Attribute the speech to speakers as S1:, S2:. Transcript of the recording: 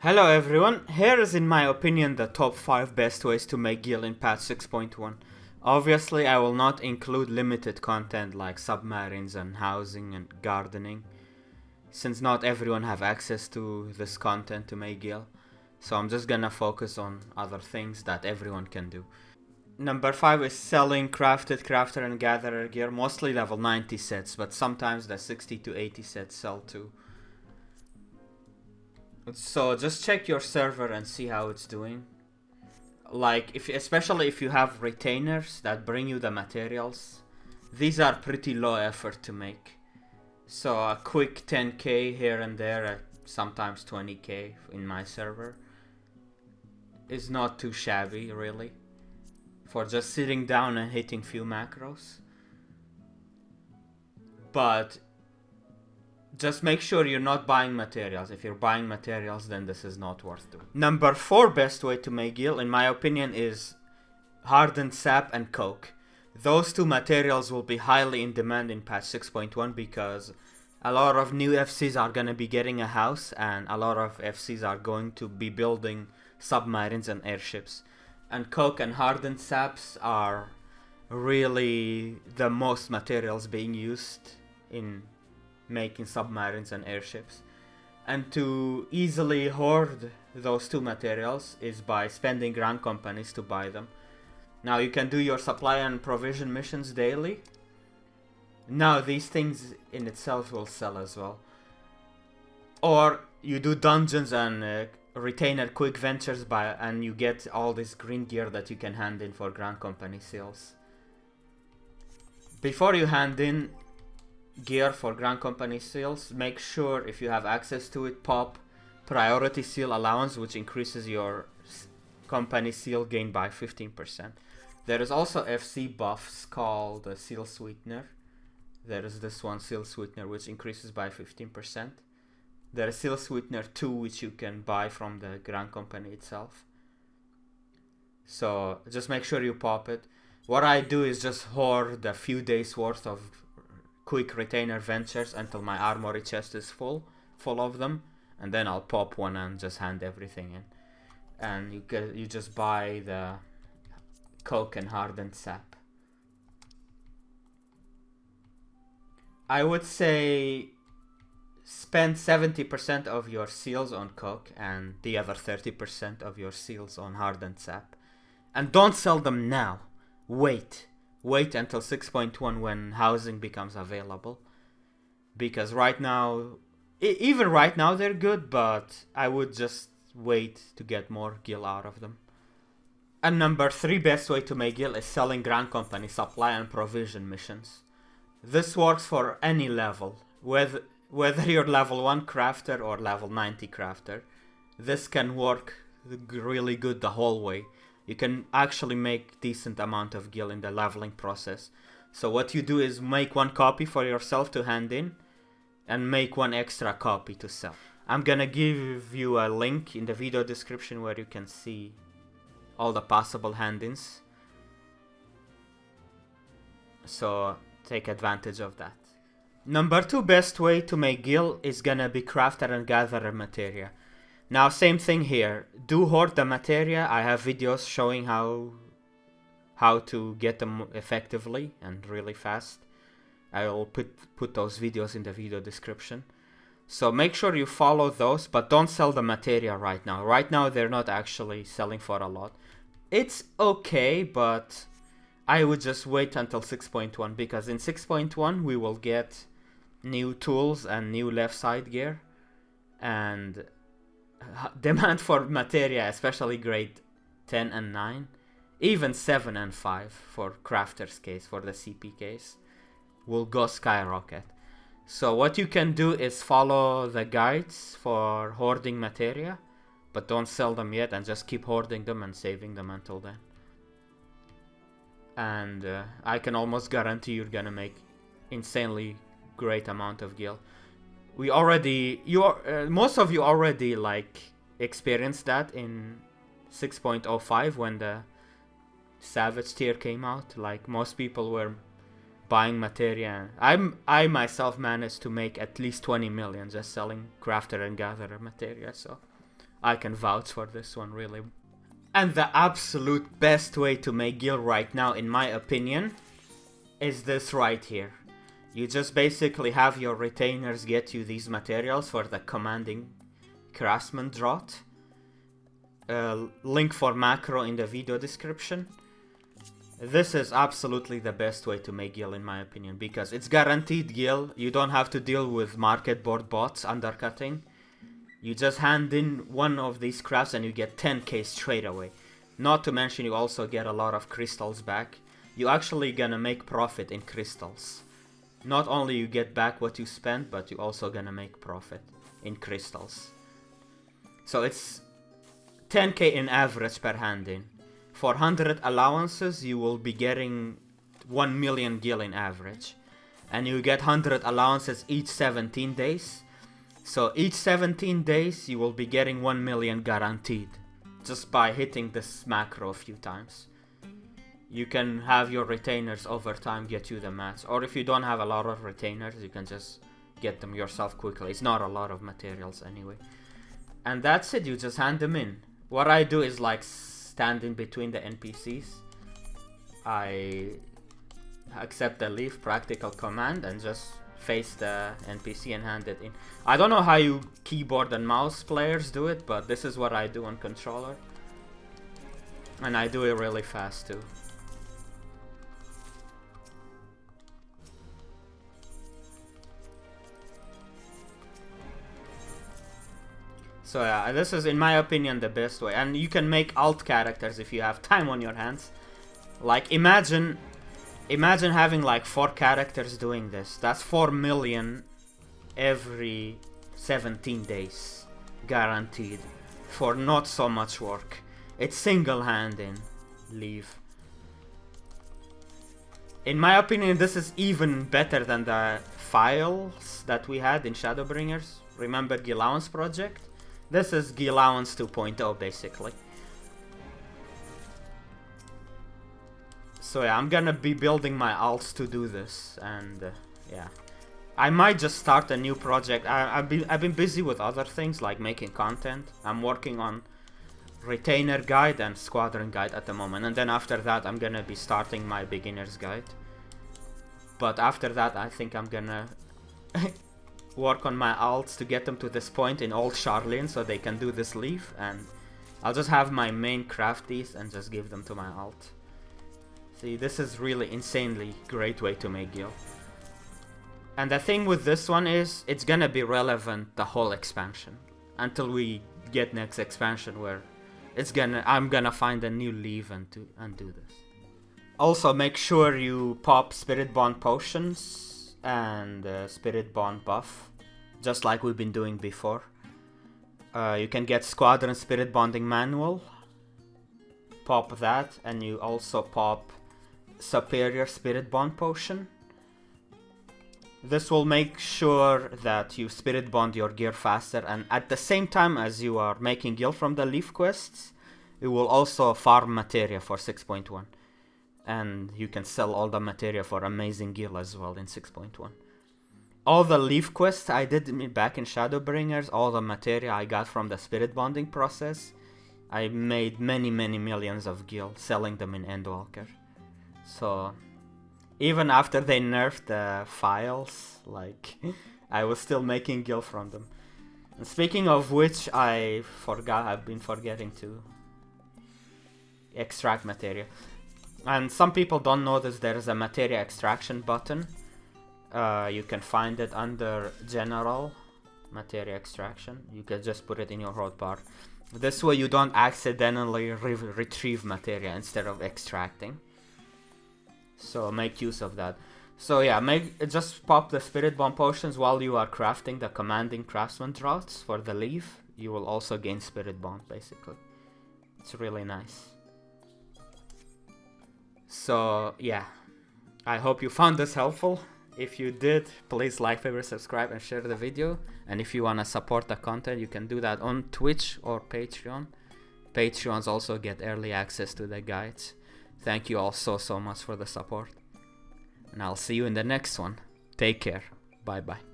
S1: Hello everyone, here is in my opinion the top 5 best ways to make gear in patch 6.1. Obviously I will not include limited content like submarines and housing and gardening, since not everyone have access to this content to make gear, so I'm just gonna focus on other things that everyone can do. Number 5 is selling crafted crafter and gatherer gear, mostly level 90 sets, but sometimes the 60 to 80 sets sell too. So just check your server and see how it's doing. Like, especially if you have retainers that bring you the materials, these are pretty low effort to make. So a quick 10k here and there, sometimes 20k in my server, is not too shabby really, for just sitting down and hitting few macros. But just make sure you're not buying materials. If you're buying materials, then this is not worth doing. Number 4 best way to make gil, in my opinion, is hardened sap and coke. Those two materials will be highly in demand in patch 6.1 because a lot of new FCs are going to be getting a house, and a lot of FCs are going to be building submarines and airships. And coke and hardened saps are really the most materials being used in making submarines and airships. And to easily hoard those two materials is by spending grand companies to buy them. Now you can do your supply and provision missions daily. Now these things in itself will sell as well. Or you do dungeons and retainer quick ventures and you get all this green gear that you can hand in for grand company sales. Before you hand in gear for grand company sales, make sure if you have access to it, pop priority seal allowance, which increases your company seal gain by 15%. There is also FC buffs called seal sweetener. There is this one, seal sweetener, which increases by 15%. There is seal sweetener 2, which you can buy from the grand company itself. So just make sure you pop it. What I do is just hoard a few days worth of quick retainer ventures until my armory chest is full of them, and then I'll pop one and just hand everything in. And you just buy the coke and hardened sap. I would say spend 70% of your seals on coke and the other 30% of your seals on hardened sap. And don't sell them now. Wait until 6.1 when housing becomes available, because right now, even right now they're good, but I would just wait to get more gil out of them. And number 3 best way to make gil is selling grand company supply and provision missions. This works for any level, whether you're level 1 crafter or level 90 crafter. This can work really good the whole way. You can actually make decent amount of gil in the leveling process. So what you do is make one copy for yourself to hand in and make one extra copy to sell. I'm gonna give you a link in the video description where you can see all the possible hand-ins. So take advantage of that. Number 2 best way to make gil is gonna be crafter and gatherer materia. Now same thing here, do hoard the materia. I have videos showing how to get them effectively and really fast. I will put those videos in the video description. So make sure you follow those, but don't sell the materia right now. Right now they're not actually selling for a lot. It's okay, but I would just wait until 6.1, because in 6.1 we will get new tools and new left side gear, and demand for materia, especially grade 10 and 9, even 7 and 5 for crafter's case, for the CP case, will go skyrocket. So what you can do is follow the guides for hoarding materia, but don't sell them yet, and just keep hoarding them and saving them until then. And I can almost guarantee you're gonna make insanely great amount of gil. Most of you already like experienced that in 6.05 when the Savage tier came out. Like, most people were buying materia. I myself managed to make at least 20 million just selling crafter and gatherer materia, so I can vouch for this one, really. And the absolute best way to make gil right now, in my opinion, is this right here. You just basically have your retainers get you these materials for the commanding craftsman draught. Link for macro in the video description. This is absolutely the best way to make gil in my opinion, because it's guaranteed gil. You don't have to deal with market board bots undercutting. You just hand in one of these crafts and you get 10k straight away. Not to mention you also get a lot of crystals back. You actually gonna make profit in crystals. Not only you get back what you spent, but you also gonna make profit in crystals. So it's 10k in average per hand in. For 100 allowances, you will be getting 1 million gil in average. And you get 100 allowances each 17 days. So each 17 days, you will be getting 1 million guaranteed. Just by hitting this macro a few times. You can have your retainers over time get you the mats. Or if you don't have a lot of retainers, you can just get them yourself quickly. It's not a lot of materials anyway. And that's it, you just hand them in. What I do is like stand in between the NPCs. I accept the leave practical command and just face the NPC and hand it in. I don't know how you keyboard and mouse players do it, but this is what I do on controller. And I do it really fast too. So yeah, this is in my opinion the best way. And you can make alt characters if you have time on your hands. Like imagine having like 4 characters doing this. That's 4 million every 17 days. Guaranteed. For not so much work. It's single hand in leave. In my opinion, this is even better than the files that we had in Shadowbringers. Remember Gilallowance project? This is Gilallowance 2.0 basically. So yeah, I'm gonna be building my alts to do this, and yeah. I might just start a new project. I've been busy with other things like making content. I'm working on Retainer Guide and Squadron Guide at the moment, and then after that I'm gonna be starting my Beginner's Guide. But after that I think I'm gonna work on my alts to get them to this point in Old Charlene so they can do this leave, and I'll just have my main crafties and just give them to my alt. See, this is really insanely great way to make gil. And the thing with this one is, it's gonna be relevant the whole expansion. Until we get next expansion where I'm gonna find a new leave and do this. Also make sure you pop Spirit Bond potions and Spirit Bond buff, just like we've been doing before. You can get Squadron Spirit Bonding Manual. Pop that, and you also pop Superior Spirit Bond Potion. This will make sure that you Spirit Bond your gear faster, and at the same time as you are making gil from the Levequests, it will also farm Materia for 6.1. And you can sell all the Materia for amazing gil as well in 6.1. All the Levequests I did back in Shadowbringers, all the Materia I got from the Spirit Bonding process, I made many millions of gil selling them in Endwalker. So even after they nerfed the files, like I was still making gil from them. And speaking of which, I've been forgetting to extract Materia. And some people don't notice there is a Materia extraction button. You can find it under General Materia Extraction. You can just put it in your hotbar. This way you don't accidentally retrieve Materia instead of extracting. So make use of that. So yeah, just pop the Spirit Bomb potions while you are crafting the Commanding Craftsman draughts for the leave. You will also gain Spirit Bond basically. It's really nice. So yeah, I hope you found this helpful. If you did, please like, favorite, subscribe and share the video. And if you want to support the content, you can do that on Twitch or Patreon. Patreons also get early access to the guides. Thank you all so much for the support. And I'll see you in the next one. Take care. Bye bye.